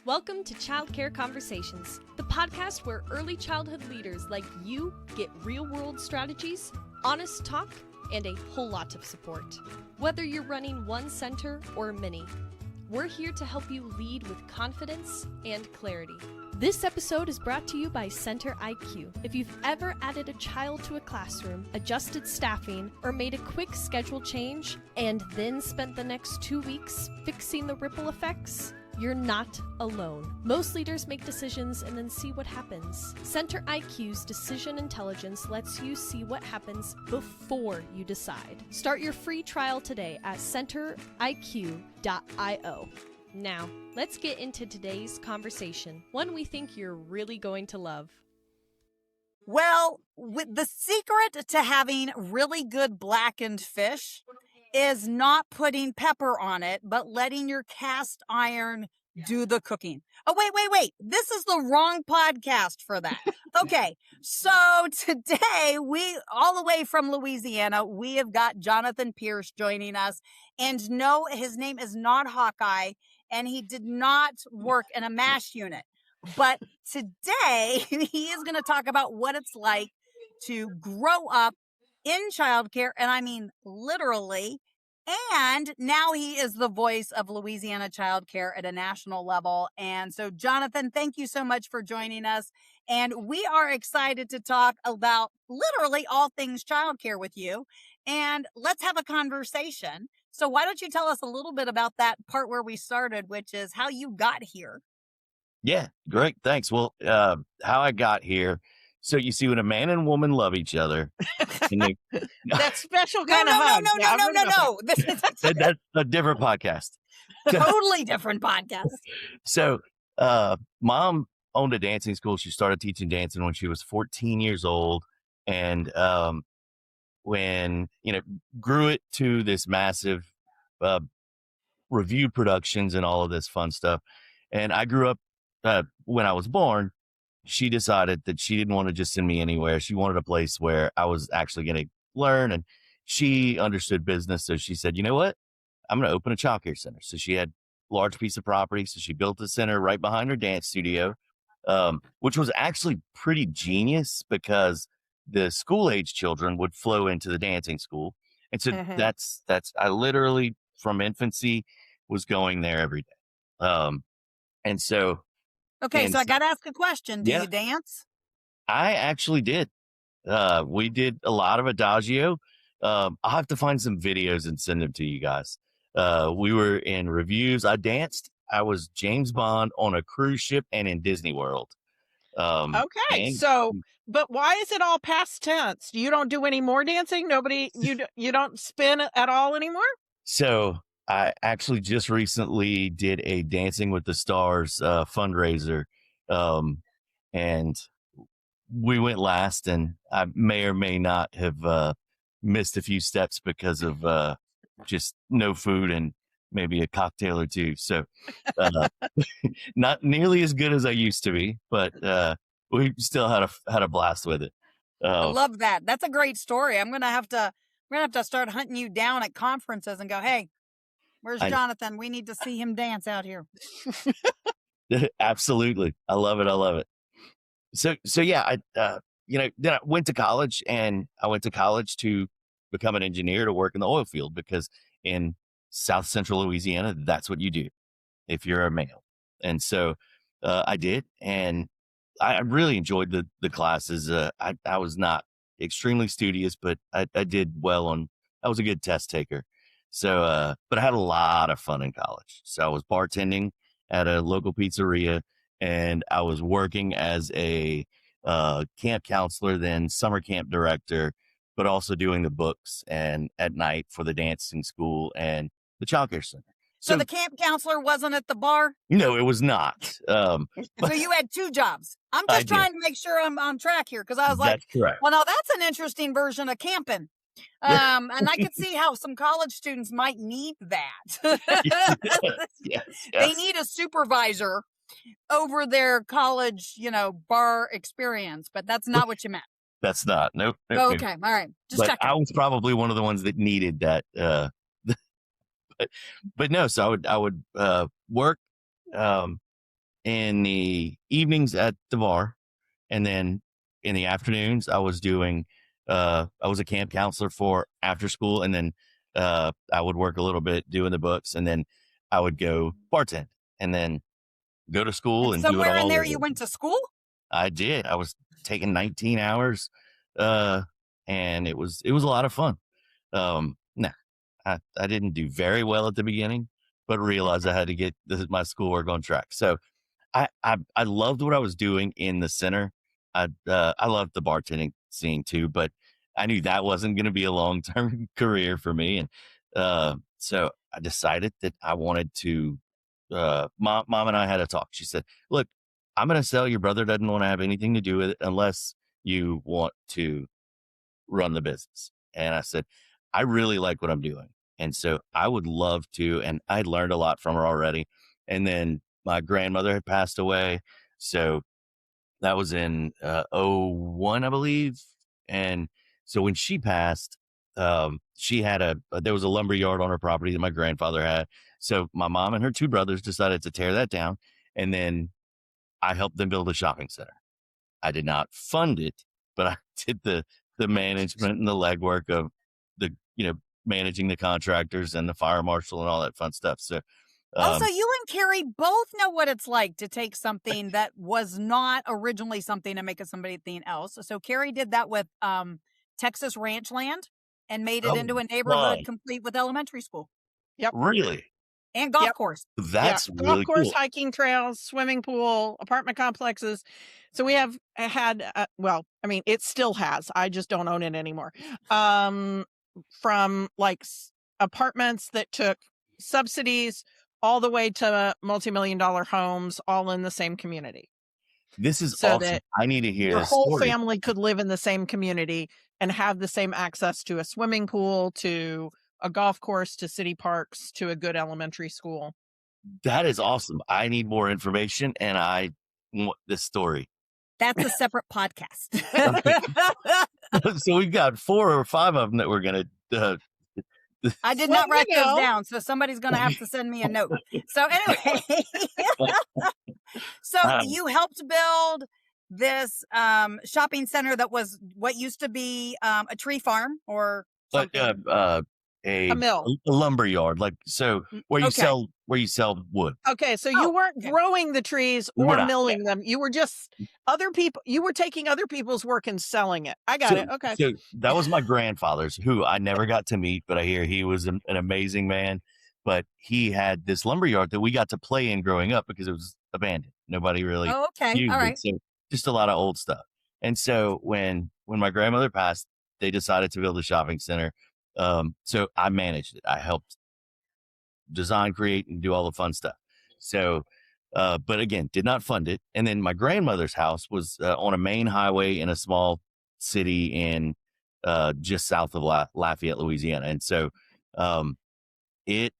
Welcome to Childcare Conversations, the podcast where early childhood leaders like you get real-world strategies, honest talk, and a whole lot of support. Whether you're running one center or many, we're here to help you lead with confidence and clarity. This episode is brought to you by Center IQ. If you've ever added a child to a classroom, adjusted staffing, or made a quick schedule change, and then spent the next 2 weeks fixing the ripple effects, you're not alone. Most leaders make decisions and then see what happens. Center IQ's decision intelligence lets you see what happens before you decide. Start your free trial today at centeriq.io. Now, let's get into today's conversation, one we think you're really going to love. Well, the secret to having really good blackened fish is not putting pepper on it, but letting your cast iron do the cooking. Oh, wait. This is the wrong podcast for that. Okay, so today, all the way from Louisiana, we have got Jonathan Pearce joining us. And no, his name is not Hawkeye, and he did not work in a MASH unit. But today, he is going to talk about what it's like to grow up in childcare, and I mean literally. And now he is the voice of Louisiana childcare at a national level. And so, Jonathan, thank you so much for joining us. And we are excited to talk about literally all things childcare with you. And let's have a conversation. So why don't you tell us a little bit about that part where we started, which is how you got here? Yeah, great. Thanks. Well, how I got here. So you see, when a man and woman love each other, and that special kind of hug. No. That's a different podcast. Totally different podcast. So, mom owned a dancing school. She started teaching dancing when she was 14 years old, and when grew it to this massive review productions and all of this fun stuff. And I grew up when I was born. She decided that she didn't want to just send me anywhere. She wanted a place where I was actually going to learn, and she understood business. So she said, you know what? I'm going to open a childcare center. So she had a large piece of property. So she built a center right behind her dance studio, which was actually pretty genius because the school age children would flow into the dancing school. And so that's, I literally from infancy was going there every day. And so, okay, so I got to ask a question. Do you dance? I actually did. We did a lot of Adagio. I'll have to find some videos and send them to you guys. We were in reviews. I danced. I was James Bond on a cruise ship and in Disney World. Okay, but why is it all past tense? You don't do any more dancing? You don't spin at all anymore? So I actually just recently did a Dancing with the Stars fundraiser, and we went last, and I may or may not have missed a few steps because of just no food and maybe a cocktail or two. So not nearly as good as I used to be, but we still had a blast with it. I love that. That's a great story. I'm gonna have to start hunting you down at conferences and go, hey, where's Jonathan? We need to see him dance out here. Absolutely. I love it. So yeah, then I went to college, and I went to college to become an engineer to work in the oil field, because in South Central Louisiana, that's what you do if you're a male. And so I did, and I really enjoyed the classes. I was not extremely studious, but I did well I was a good test taker. So, but I had a lot of fun in college. So I was bartending at a local pizzeria, and I was working as a camp counselor, then summer camp director, but also doing the books and at night for the dancing school and the childcare center. So the camp counselor wasn't at the bar? No, it was not. So you had two jobs. I'm just trying to make sure I'm on track here, because I was like, that's correct. Well, no, that's an interesting version of camping. And I could see how some college students might need that. Yes. They need a supervisor over their college, bar experience, but that's not what you meant. That's not. Nope. Okay. All right. Just checking. I was probably one of the ones that needed that. But no, so I would work in the evenings at the bar. And then in the afternoons, I was doing, I was a camp counselor for after school. And then I would work a little bit doing the books. And then I would go bartend and then go to school and do it somewhere in all there over. you went to school? I did. I was taking 19 hours and it was a lot of fun. Nah, I didn't do very well at the beginning, but realized I had to get my schoolwork on track. So I loved what I was doing in the center. I loved the bartending scene too, but I knew that wasn't going to be a long-term career for me. And so I decided that I wanted to, mom and I had a talk. She said, look, I'm going to sell. Your brother doesn't want to have anything to do with it unless you want to run the business. And I said, I really like what I'm doing. And so I would love to, and I learned a lot from her already. And then my grandmother had passed away. So that was in 01, I believe. And so when she passed, she had there was a lumber yard on her property that my grandfather had. So my mom and her two brothers decided to tear that down. And then I helped them build a shopping center. I did not fund it, but I did the management and the legwork of the, managing the contractors and the fire marshal and all that fun stuff. So also, you and Carrie both know what it's like to take something that was not originally something and make it something else. So Carrie did that with Texas ranch land and made it into a neighborhood complete with elementary school. Yep. Really? And golf course. That's golf really course, cool. hiking trails, swimming pool, apartment complexes. So we have had, it still has. I just don't own it anymore. From like apartments that took subsidies all the way to multi-million-dollar homes, all in the same community. This is so awesome. That I need to hear your this whole story. family could live in the same community and have the same access to a swimming pool, to a golf course, to city parks, to a good elementary school. That is awesome. I need more information, and I want this story. That's a separate podcast. So we've got 4 or 5 of them that we're going to. I did not write those down, so somebody's going to have to send me a note. So anyway, you helped build this shopping center that was what used to be a tree farm or something. A mill, a lumber yard, like where you sell wood. Okay, so you weren't growing the trees or milling them. You were just you were taking other people's work and selling it. I got it. Okay. So that was my grandfather's, who I never got to meet, but I hear he was an amazing man. But he had this lumber yard that we got to play in growing up because it was abandoned. Nobody really used it. So just a lot of old stuff. And so when my grandmother passed, they decided to build a shopping center. So I managed it. I helped design, create, and do all the fun stuff. So, but again, did not fund it. And then my grandmother's house was on a main highway in a small city in just south of Lafayette, Louisiana. And so we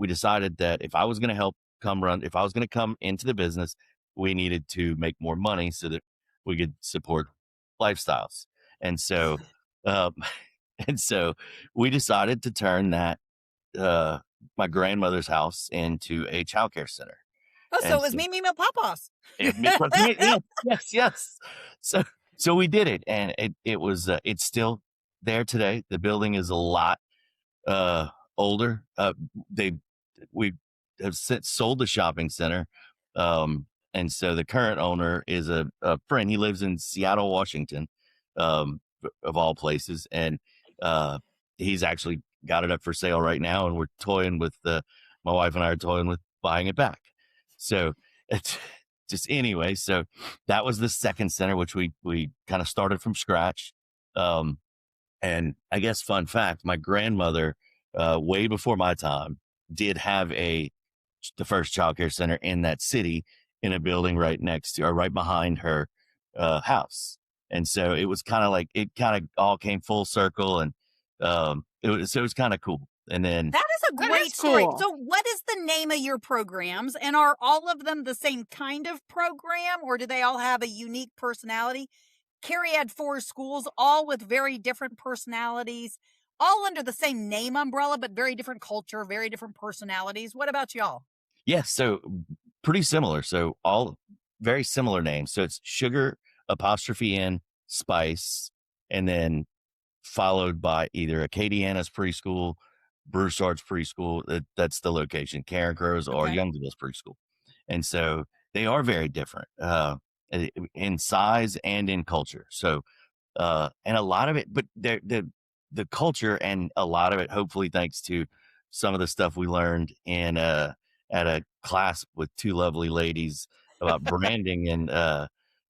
decided that if I was going to if I was going to come into the business, we needed to make more money so that we could support lifestyles. And so, we decided to turn that, my grandmother's house into a childcare center. Oh, so it was me, Papa's. Yes. So we did it, and it was it's still there today. The building is a lot older. We have since sold the shopping center, and so the current owner is a friend. He lives in Seattle, Washington, of all places, and he's actually got it up for sale right now, and we're toying with my wife and I are toying with buying it back. So it's just anyway. So that was the second center, which we kind of started from scratch. And I guess fun fact, my grandmother, way before my time, did have the first childcare center in that city in a building right behind her house. And so it was kind of like, it kind of all came full circle, and it was kind of cool. And then that is a great story. Cool. So what is the name of your programs, and are all of them the same kind of program, or do they all have a unique personality? Carrie had 4 schools, all with very different personalities, all under the same name umbrella, but very different culture, very different personalities. What about y'all? Yes. So pretty similar. So all very similar names. So it's sugar apostrophe N spice, and then followed by either Acadiana's preschool, Broussard's preschool. That's the location, Karen Crow's or Youngsville's preschool. And so they are very different in size and in culture. So, and a lot of it, but the culture and a lot of it, hopefully thanks to some of the stuff we learned in at a class with two lovely ladies about branding in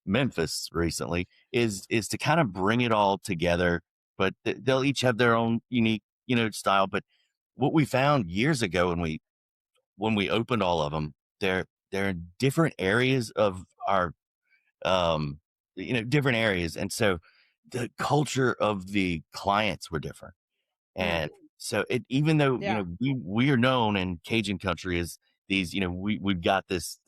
Memphis recently, is to kind of bring it all together. But they'll each have their own unique, style. But what we found years ago when we opened all of them, they're in different areas of our, different areas. And so the culture of the clients were different. And so even though, we are known in Cajun country as these, we've got this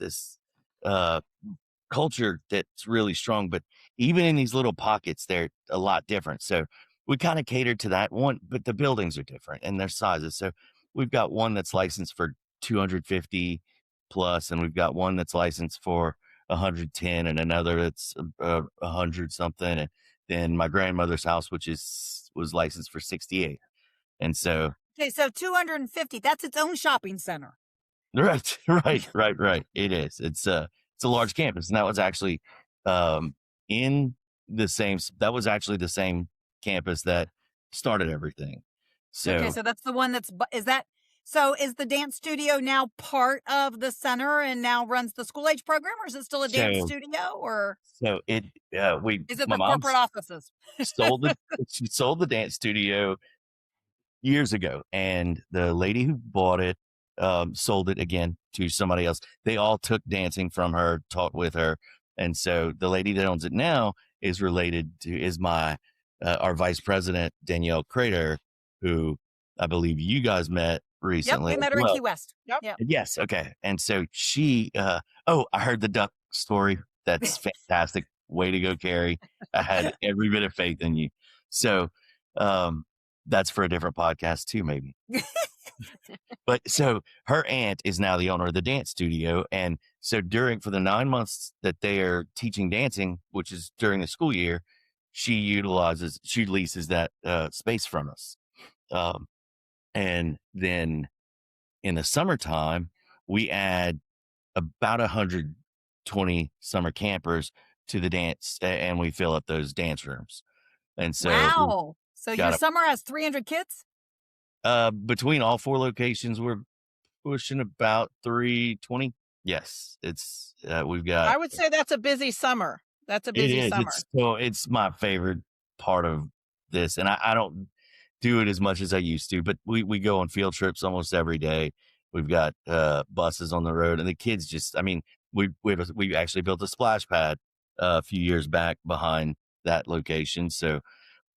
culture that's really strong, but even in these little pockets, they're a lot different. So we kind of catered to that one, but the buildings are different and their sizes. So we've got one that's licensed for 250 plus, and we've got one that's licensed for 110, and another that's 100 something. And then my grandmother's house, which was licensed for 68. And so, okay, so 250, that's its own shopping center. Right. It is. It's a large campus, and that was actually that was actually the same campus that started everything. So okay, so that's the one is the dance studio now part of the center and now runs the school age program, or is it still a dance studio? Or so is it the corporate offices? She sold the dance studio years ago, and the lady who bought it sold it again to somebody else. They all took dancing from her, taught with her, and so the lady that owns it now is my our vice president, Danielle Crater, who I believe you guys met recently. Yep, we met her in Key West. Yep. Yes. Okay. And so she, I heard the duck story. That's fantastic. Way to go, Carrie. I had every bit of faith in you. So that's for a different podcast too, maybe. But so her aunt is now the owner of the dance studio. And so for the 9 months that they are teaching dancing, which is during the school year, she leases that space from us. And then in the summertime, we add about 120 summer campers to the dance, and we fill up those dance rooms. And so, wow. So your summer has 300 kids? Between all four locations, we're pushing about 320. Yes, it's we've got. I would say that's a busy summer. That's a busy summer. It's my favorite part of this, and I don't do it as much as I used to, but we go on field trips almost every day. We've got buses on the road, and the kids we actually built a splash pad a few years back behind that location. So,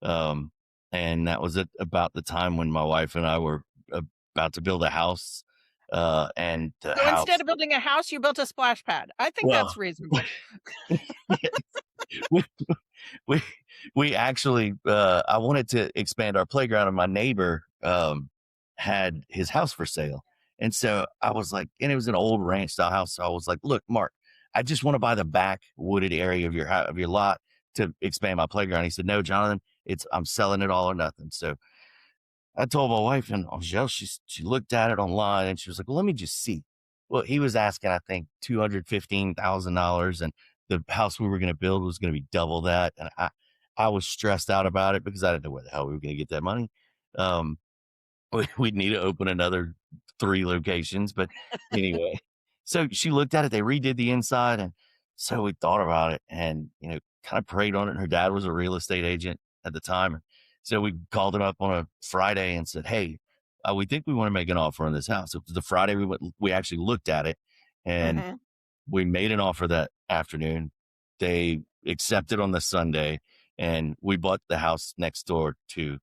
and that was at about the time when my wife and I were about to build a house. Instead of building a house, you built a splash pad. I think that's reasonable. We actually, I wanted to expand our playground, and my neighbor had his house for sale. And so I was like, and it was an old ranch style house. So I was like, look, Mark, I just want to buy the back wooded area of your lot to expand my playground. He said, no, Jonathan, I'm selling it all or nothing. So I told my wife, and Angel, she looked at it online, and she was like, well, let me just see. Well, he was asking, I think, $215,000, and the house we were going to build was going to be double that. And I was stressed out about it because I didn't know where the hell we were going to get that money. We'd need to open another 3 locations. But anyway, so she looked at it. They redid the inside. And so we thought about it and, kind of prayed on it. And her dad was a real estate agent at the time. So we called him up on a Friday and said, hey, we think we want to make an offer on this house. It was the Friday we actually looked at it, and we made an offer that afternoon. They accepted on the Sunday, and we bought the house next door to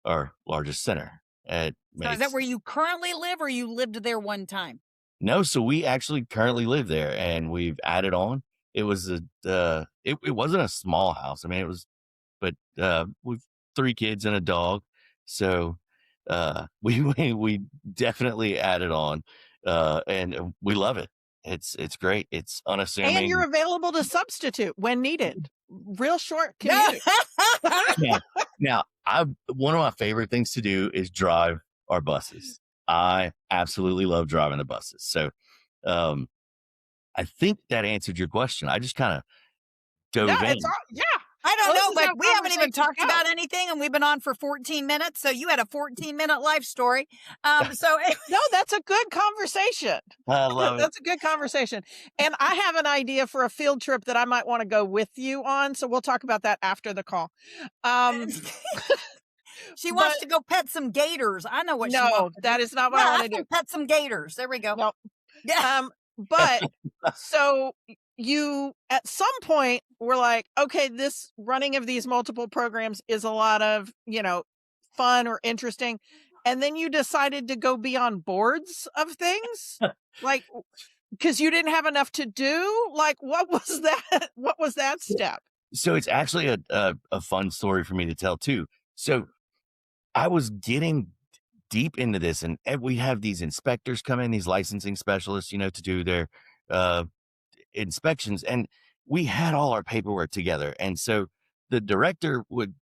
our largest center. So is that where you currently live, or you lived there one time? No, so we actually currently live there, and we've added on. It was it wasn't a small house. I mean, it was, but we've 3 kids and a dog, so we definitely added on, and we love it. It's great. It's And unassuming. you're available to substitute when needed. Real short commute. Now, one of my favorite things to do is drive our buses. I absolutely love driving the buses. So, I think that answered your question. I just kind of dove in. I don't know, but we haven't even talked about anything, and we've been on for 14 minutes. So you had a 14-minute life story. So no, that's a good conversation. I love it. That's a good conversation. And I have an idea for a field trip that I might want to go with you on. So we'll talk about that after the call. She wants to go pet some gators. I know what she wants. No, that is not what I want to do. Pet some gators. There we go. No. Yeah. But so you at some point were like, okay, this running of these multiple programs is a lot of, fun or interesting. And then you decided to go be on boards of things, like, because you didn't have enough to do. Like, what was that? What was that step? So it's actually a fun story for me to tell too. So I was getting deep into this, and we have these inspectors come in, these licensing specialists, to do their inspections, and we had all our paperwork together. And so the director would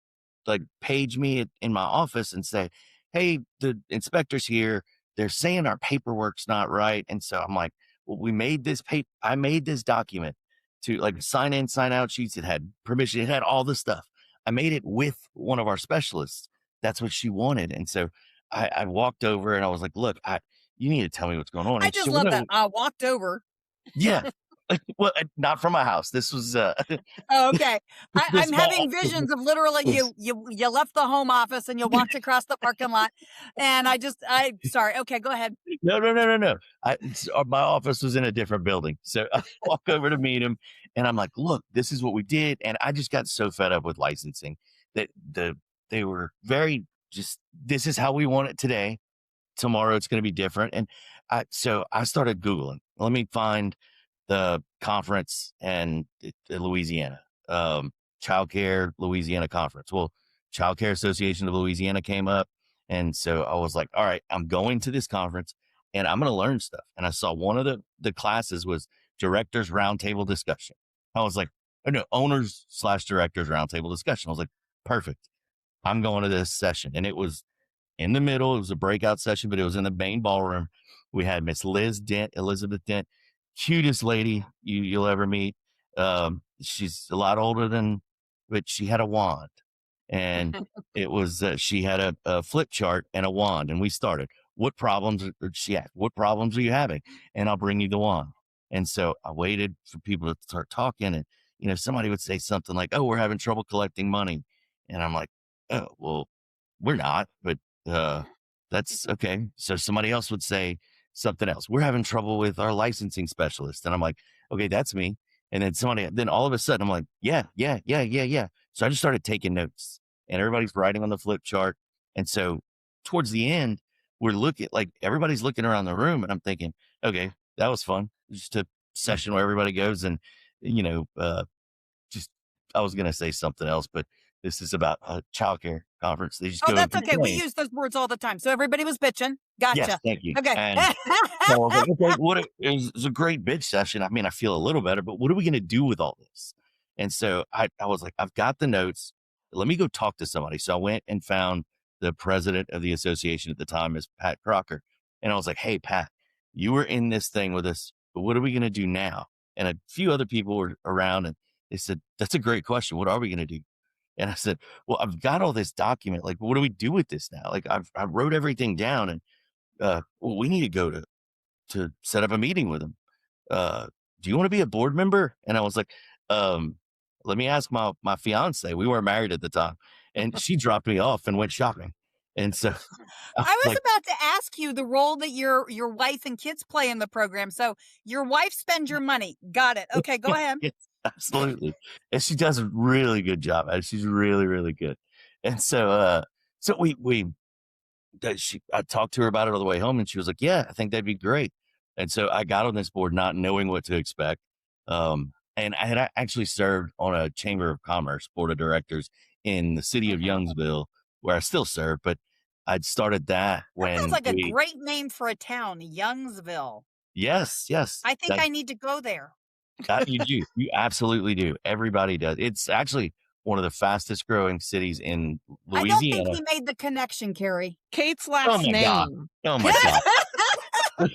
page me in my office and say, hey, the inspector's here. They're saying our paperwork's not right. And so I'm like, well, I made this document to sign in, sign out sheets. It had permission. It had all this stuff. I made it with one of our specialists. That's what she wanted. And so I walked over and I was like, look, you need to tell me what's going on. I just love that. I walked over. Yeah. Well, not from my house. This was okay. I'm having visions of literally you left the home office and you walked across the parking lot, and sorry. Okay, go ahead. No. My office was in a different building, so I walk over to meet him, and I'm like, look, this is what we did, and I just got so fed up with licensing that they were very just, this is how we want it today. Tomorrow it's going to be different, and so I started Googling. Let me find the conference in Louisiana, Childcare Louisiana conference. Well, Childcare Association of Louisiana came up. And so I was like, all right, I'm going to this conference and I'm going to learn stuff. And I saw one of the classes was directors roundtable discussion. I was like, oh no, owners/directors roundtable discussion. I was like, perfect. I'm going to this session. And it was in the middle. It was a breakout session, but it was in the main ballroom. We had Miss Elizabeth Dent, cutest lady you'll ever meet. She's a lot older but she had a wand, and it was she had a flip chart and a wand, and we started. What problems? She asked, what problems are you having? And I'll bring you the wand. And so I waited for people to start talking, and somebody would say something like, "Oh, we're having trouble collecting money," and I'm like, "Oh, well, we're not, but that's okay." So somebody else would say something else. "We're having trouble with our licensing specialist." And I'm like, okay, that's me. And then all of a sudden I'm like, yeah. So I just started taking notes, and everybody's writing on the flip chart. And so towards the end, everybody's looking around the room, and I'm thinking, okay, that was fun. Just a session where everybody goes and, I was going to say something else, but this is about a childcare conference. They just that's okay. We use those words all the time. So everybody was bitching. Gotcha. Yes, thank you. Okay. And so I was like, okay, it was a great bitch session. I mean, I feel a little better, but what are we going to do with all this? And so I was like, I've got the notes. Let me go talk to somebody. So I went and found the president of the association at the time, is Pat Crocker. And I was like, hey, Pat, you were in this thing with us, but what are we going to do now? And a few other people were around, and they said, that's a great question. What are we going to do? And I said, well, I've got all this document. Like, what do we do with this now? Like, I wrote everything down, and we need to go to set up a meeting with them. Do you want to be a board member? And I was like, let me ask my fiance. We weren't married at the time, and she dropped me off and went shopping. And so I was about to ask you the role that your wife and kids play in the program. So your wife spends your money. Got it. Okay, go ahead. Yes, absolutely. And she does a really good job. She's really, really good. And so, I talked to her about it on the way home, and she was like, yeah, I think that'd be great. And so I got on this board not knowing what to expect. And I had actually served on a Chamber of Commerce board of directors in the city of Youngsville, where I still serve, but I'd started that when sounds like a great name for a town, Youngsville. Yes, yes. I think I need to go there. You do. You absolutely do. Everybody does. It's actually one of the fastest growing cities in I don't think Louisiana. he made the connection, Carrie. Kate's Oh last my God. name. Oh my God.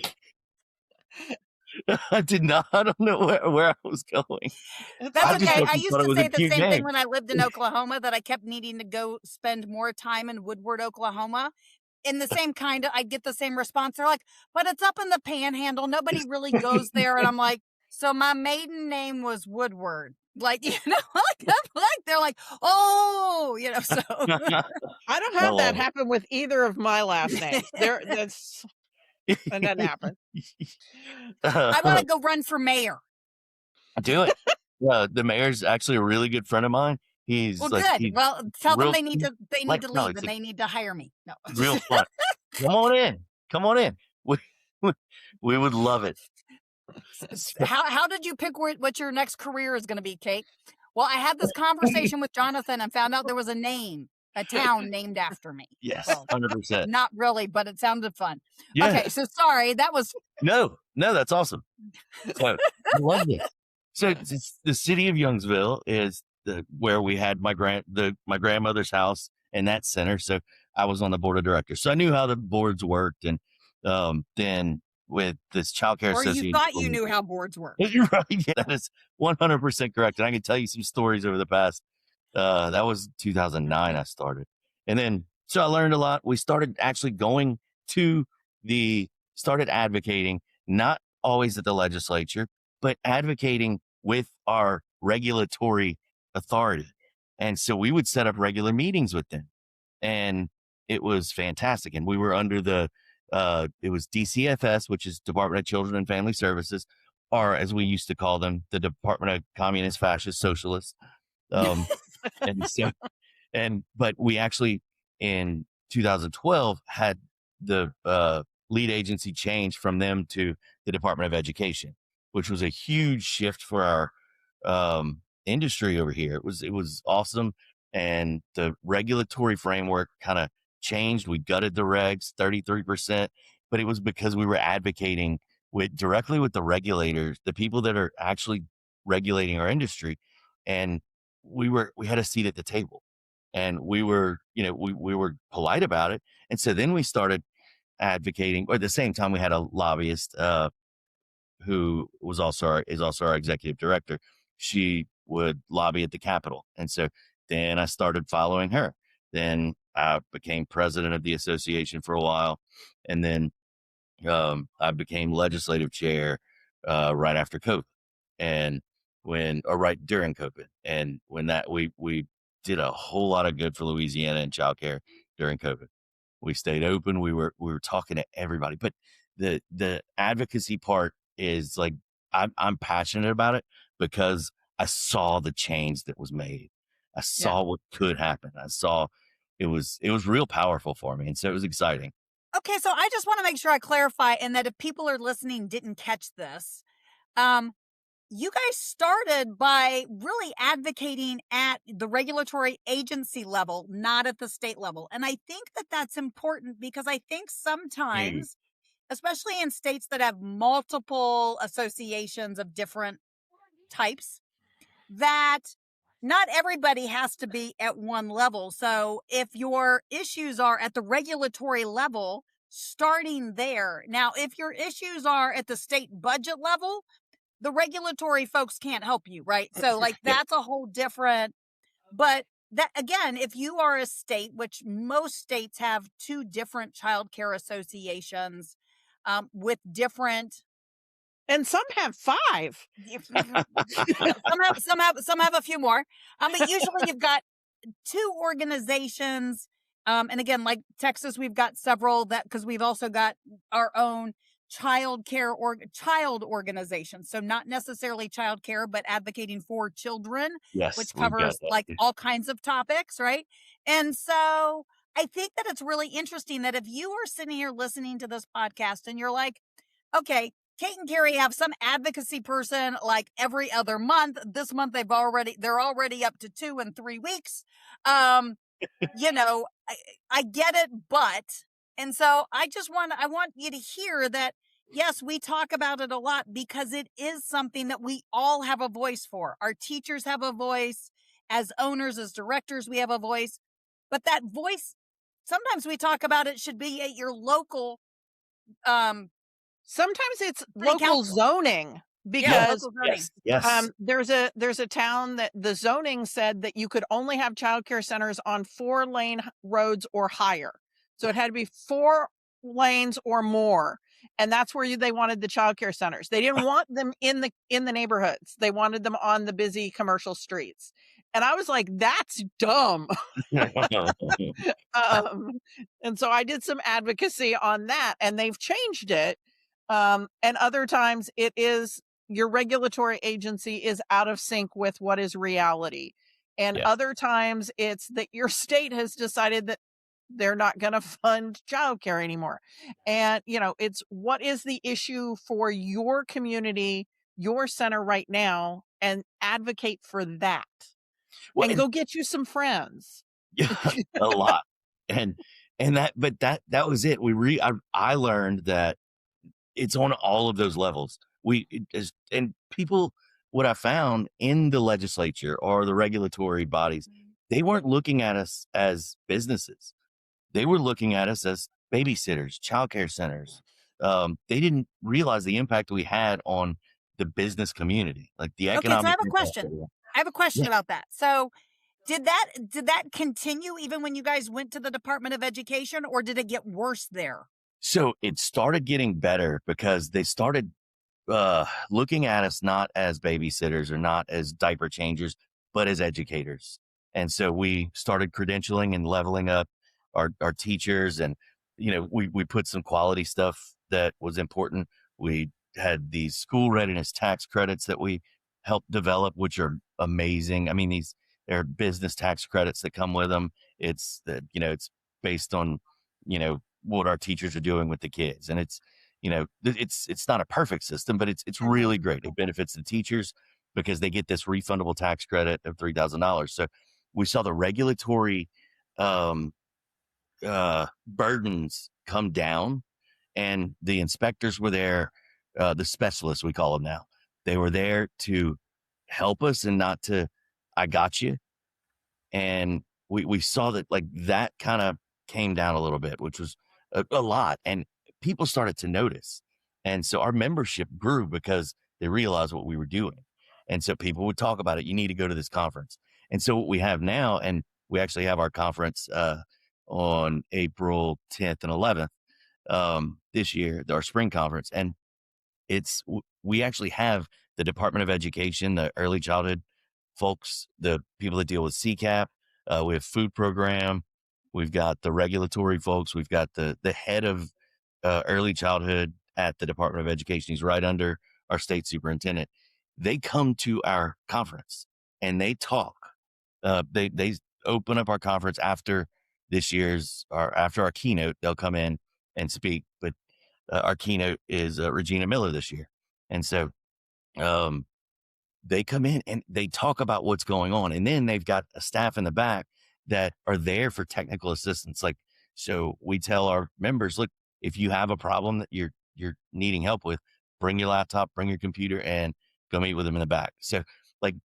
I did not. I don't know where I was going. It's That's I just okay. thought I you used thought it to was a say the cute same thing name. when I lived in Oklahoma, that I kept needing to go spend more time in Woodward, Oklahoma. In the same kind of, I'd get the same response. They're like, but it's up in the panhandle. Nobody really goes there. And I'm like, so my maiden name was Woodward. Like, they're like, oh, so. I don't I have that love happen with either of my last names. That doesn't happen. I want to go run for mayor. Do it. The mayor's actually a really good friend of mine. He's Well, like, good. he's Well, tell them real, they need to no, leave it's and they need to hire me. No. real fun. Come on in. Come on in. We would love it. How did you pick what your next career is going to be, Kate? Well, I had this conversation with Jonathan and found out there was a town named after me. Yes, Well, 100%. not really, but it sounded fun. Yeah. Okay, so sorry, that was No, that's awesome. So I love it. So it's the city of Youngsville is where we had my grandmother's house in that center. So I was on the board of directors. So I knew how the boards worked. And then with this childcare or association. you thought you knew how boards work. You're right. Yeah, that is 100% correct. And I can tell you some stories over the past, that was 2009 I started. And then, so I learned a lot. We started actually going to started advocating, not always at the legislature, but advocating with our regulatory authority. And so we would set up regular meetings with them. And it was fantastic. And we were under it was DCFS, which is Department of Children and Family Services, or as we used to call them, the Department of Communist Fascist Socialists. But we actually in 2012 had the lead agency change from them to the Department of Education, which was a huge shift for our industry over here. It was awesome. And the regulatory framework kind of changed. We gutted the regs 33%, but it was because we were advocating directly with the regulators, the people that are actually regulating our industry. And we had a seat at the table, and we were polite about it. And so then we started advocating, or at the same time we had a lobbyist, who is also our executive director. She would lobby at the Capitol. And so then I started following her. Then I became president of the association for a while. And then I became legislative chair right after COVID, and right during COVID. And when we did a whole lot of good for Louisiana and childcare during COVID. We stayed open. We were talking to everybody. But the advocacy part is like, I'm passionate about it because I saw the change that was made. I saw what could happen. I saw it was real powerful for me. And so it was exciting. Okay, so I just want to make sure I clarify, and that if people are listening didn't catch this, you guys started by really advocating at the regulatory agency level, not at the state level. And I think that that's important because I think sometimes, especially in states that have multiple associations of different types, that not everybody has to be at one level. So if your issues are at the regulatory level, starting there. Now, if your issues are at the state budget level, the regulatory folks can't help you, right? So like that's a whole different, but that again, if you are a state, which most states have 2 different childcare associations, with different, and some have 5. some have a few more. But usually you've got 2 organizations. And again, like Texas, we've got several because we've also got our own child organizations. So not necessarily child care, but advocating for children, Yes, which covers like all kinds of topics. Right. And so I think that it's really interesting that if you are sitting here listening to this podcast and you're like, okay, Kate and Carrie have some advocacy person like every other month. This month they're already up to 2 and 3 weeks. I get it, and so I want you to hear that Yes, we talk about it a lot because it is something that we all have a voice for. Our teachers have a voice. As owners, as directors, we have a voice. But that voice, sometimes we talk about it should be at your local um Sometimes it's city local council. zoning Yeah, because local zoning. Yes. there's a town that the zoning said that you could only have childcare centers on 4-lane roads or higher. So it had to be 4 lanes or more. And that's where they wanted the childcare centers. They didn't want them in the neighborhoods. They wanted them on the busy commercial streets. And I was like, that's dumb. Um, and so I did some advocacy on that, and they've changed it. And other times it is your regulatory agency is out of sync with what is reality. And Yeah. other times it's that your state has decided that they're not going to fund childcare anymore. And, it's what is the issue for your community, your center right now, and advocate for that. Well, And go get you some friends. yeah, a lot. And but that was it. I learned that it's on all of those levels. And people, what I found in the legislature or the regulatory bodies, they weren't looking at us as businesses. They were looking at us as babysitters, childcare centers. They didn't realize the impact we had on the business community, like the Okay, so I economic have a impact. question. I have a question Yeah. about that. So did that continue even when you guys went to the Department of Education, or did it get worse there? So it started getting better because they started looking at us not as babysitters or not as diaper changers, but as educators. And so we started credentialing and leveling up our teachers, and we put some quality stuff that was important. We had these school readiness tax credits that we helped develop, which are amazing. I mean, they're business tax credits that come with them. It's that it's based on what our teachers are doing with the kids, and it's not a perfect system, but it's really great. It benefits the teachers because they get this refundable tax credit of $3,000. So we saw the regulatory burdens come down, and the inspectors were there, the specialists, we call them now. They were there to help us and not to, I got you. And we saw that like that kind of came down a little bit, which was a lot. And people started to notice. And so our membership grew because they realized what we were doing. And so people would talk about it. You need to go to this conference. And so what we have now, and we actually have our conference on April 10th and 11th this year, our spring conference. And we actually have the Department of Education, the early childhood folks, the people that deal with CCAP. We have food program. We've got the regulatory folks. We've got the head of early childhood at the Department of Education. He's right under our state superintendent. They come to our conference and they talk. They open up our conference after after our keynote. They'll come in and speak. But our keynote is Regina Miller this year, and so they come in and they talk about what's going on. And then they've got a staff in the back that are there for technical assistance. Like, so we tell our members, look, if you have a problem that you're needing help with, bring your laptop, bring your computer, and go meet with them in the back. So like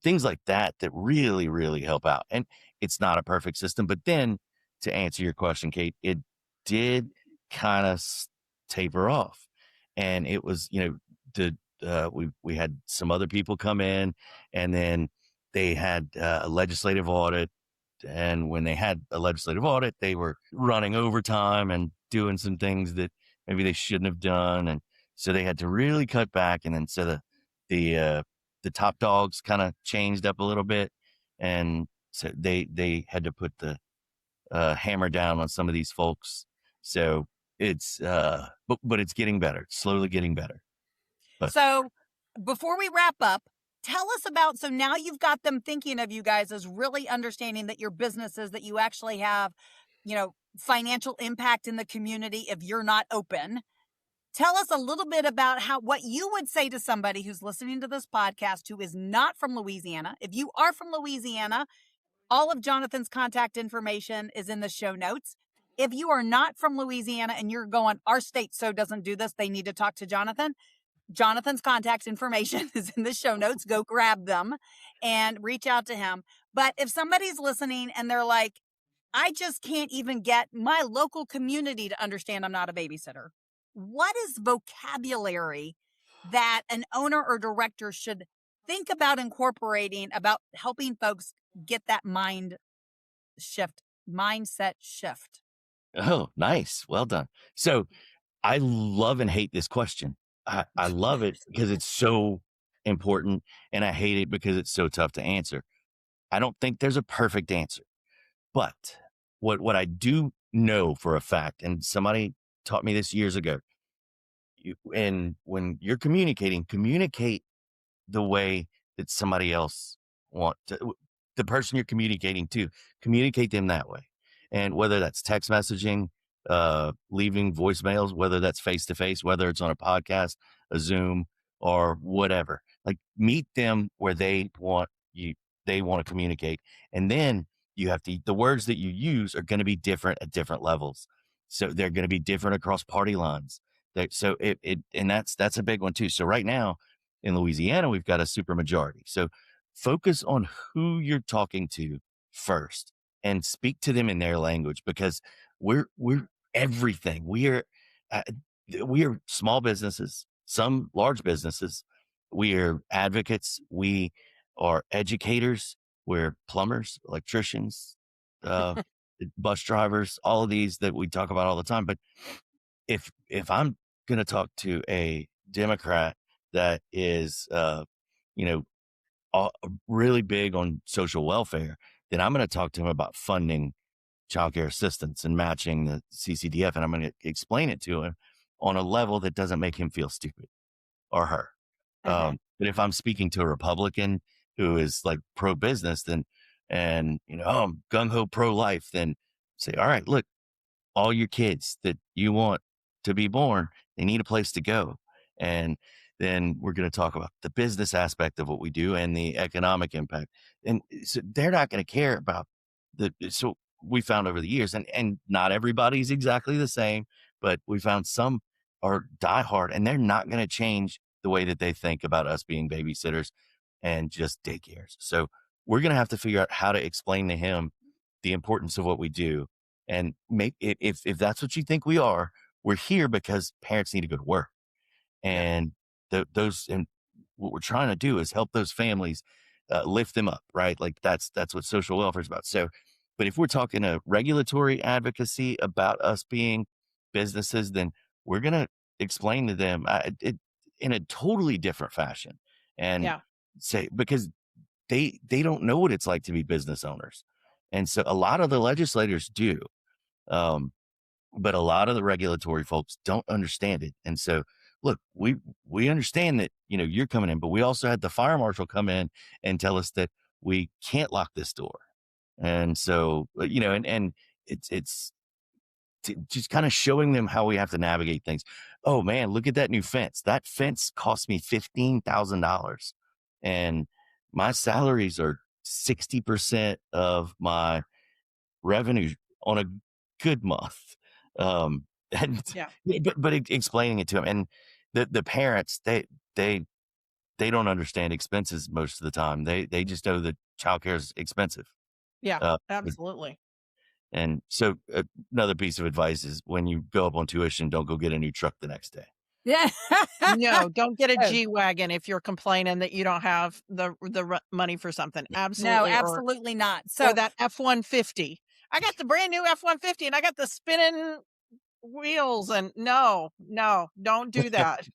things like that really, really help out. And it's not a perfect system, but then to answer your question, Kate, it did kind of taper off. And it was, we had some other people come in, and then they had a legislative audit. And when they had a legislative audit, they were running overtime and doing some things that maybe they shouldn't have done. And so they had to really cut back. And then so the top dogs kind of changed up a little bit. And so they had to put the hammer down on some of these folks. So it's, but it's getting better, slowly getting better. But So before we wrap up, tell us about, so now you've got them thinking of you guys as really understanding that your businesses, that you actually have, financial impact in the community if you're not open. Tell us a little bit about what you would say to somebody who's listening to this podcast who is not from Louisiana. If you are from Louisiana, all of Jonathan's contact information is in the show notes. If you are not from Louisiana and you're going, our state so doesn't do this, they need to talk to Jonathan. Jonathan's contact information is in the show notes. Go grab them and reach out to him. But if somebody's listening and they're like, I just can't even get my local community to understand I'm not a babysitter, what is vocabulary that an owner or director should think about incorporating about helping folks get that mindset shift? Oh, nice. Well done. So I love and hate this question. I love it because it's so important, and I hate it because it's so tough to answer. I don't think there's a perfect answer, but what I do know for a fact, and somebody taught me this years ago, and when you're communicating, communicate the way that somebody else the person you're communicating to, communicate them that way. And whether that's text messaging, leaving voicemails, whether that's face to face, whether it's on a podcast, a Zoom, or whatever, like meet them where they want to communicate. And then the words that you use are going to be different at different levels. So they're going to be different across party lines. And that's a big one too. So right now in Louisiana, we've got a super majority. So focus on who you're talking to first and speak to them in their language, because we're everything. We are small businesses, some large businesses. We are advocates. We are educators. We're plumbers, electricians, bus drivers, all of these that we talk about all the time. But if I'm going to talk to a Democrat that is, really big on social welfare, then I'm going to talk to him about funding childcare assistance and matching the CCDF. And I'm going to explain it to him on a level that doesn't make him feel stupid or her. Okay. But if I'm speaking to a Republican who is like pro-business, I'm gung-ho pro-life, then say, all right, look, all your kids that you want to be born, they need a place to go. And then we're going to talk about the business aspect of what we do and the economic impact. And so they're not going to care about so we found over the years, and not everybody's exactly the same, but we found some are diehard, and they're not going to change the way that they think about us being babysitters and just daycares. So we're going to have to figure out how to explain to him the importance of what we do. And if that's what you think we are, we're here because parents need to go to work. And and what we're trying to do is help those families, lift them up, right? Like that's what social welfare is about. So, but if we're talking a regulatory advocacy about us being businesses, then we're going to explain to them in a totally different fashion, and say, because they don't know what it's like to be business owners. And so a lot of the legislators do. But a lot of the regulatory folks don't understand it. And so, look, we understand that, you're coming in, but we also had the fire marshal come in and tell us that we can't lock this door. And so, and it's just kind of showing them how we have to navigate things. Oh man, look at that new fence. That fence cost me $15,000, and my salaries are 60% of my revenue on a good month. And but explaining it to them, and the parents, they don't understand expenses most of the time. They just know that childcare is expensive. Absolutely. And so another piece of advice is, when you go up on tuition, don't go get a new truck the next day. Yeah. No, don't get a G-Wagon if you're complaining that you don't have the money for something. Absolutely. No, absolutely not. Or that F-150. I got the brand new F-150 and I got the spinning wheels, and no, don't do that.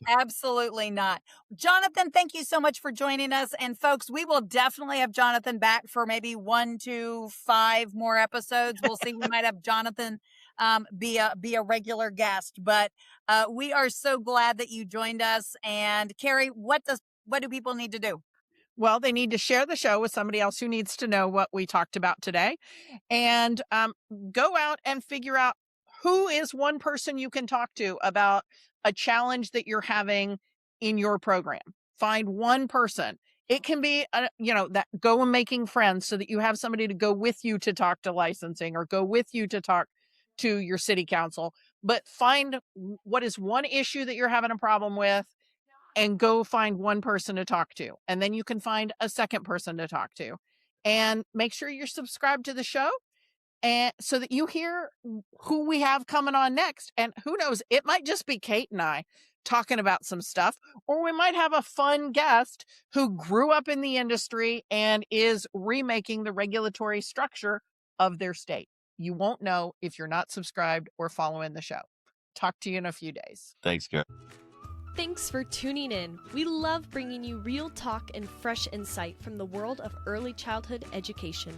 Absolutely not. Jonathan, thank you so much for joining us. And folks, we will definitely have Jonathan back for maybe 1 to 5 more episodes. We'll see. We might have Jonathan be a regular guest, but we are so glad that you joined us. And Carrie, what do people need to do? Well, they need to share the show with somebody else who needs to know what we talked about today, and go out and figure out who is one person you can talk to about a challenge that you're having in your program. Find one person. It can be, that go and making friends so that you have somebody to go with you to talk to licensing or go with you to talk to your city council. But find what is one issue that you're having a problem with and go find one person to talk to. And then you can find a second person to talk to. And make sure you're subscribed to the show, and so that you hear who we have coming on next. And who knows, it might just be Kate and I talking about some stuff, or we might have a fun guest who grew up in the industry and is remaking the regulatory structure of their state. You won't know if you're not subscribed or following the show. Talk to you in a few days. Thanks, Kara. Thanks for tuning in. We love bringing you real talk and fresh insight from the world of early childhood education.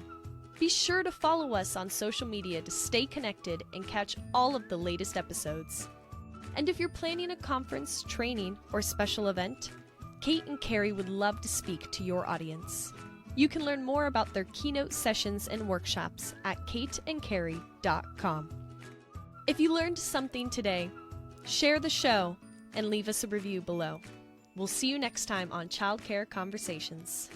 Be sure to follow us on social media to stay connected and catch all of the latest episodes. And if you're planning a conference, training, or special event, Kate and Carrie would love to speak to your audience. You can learn more about their keynote sessions and workshops at kateandcarrie.com. If you learned something today, share the show and leave us a review below. We'll see you next time on Childcare Conversations.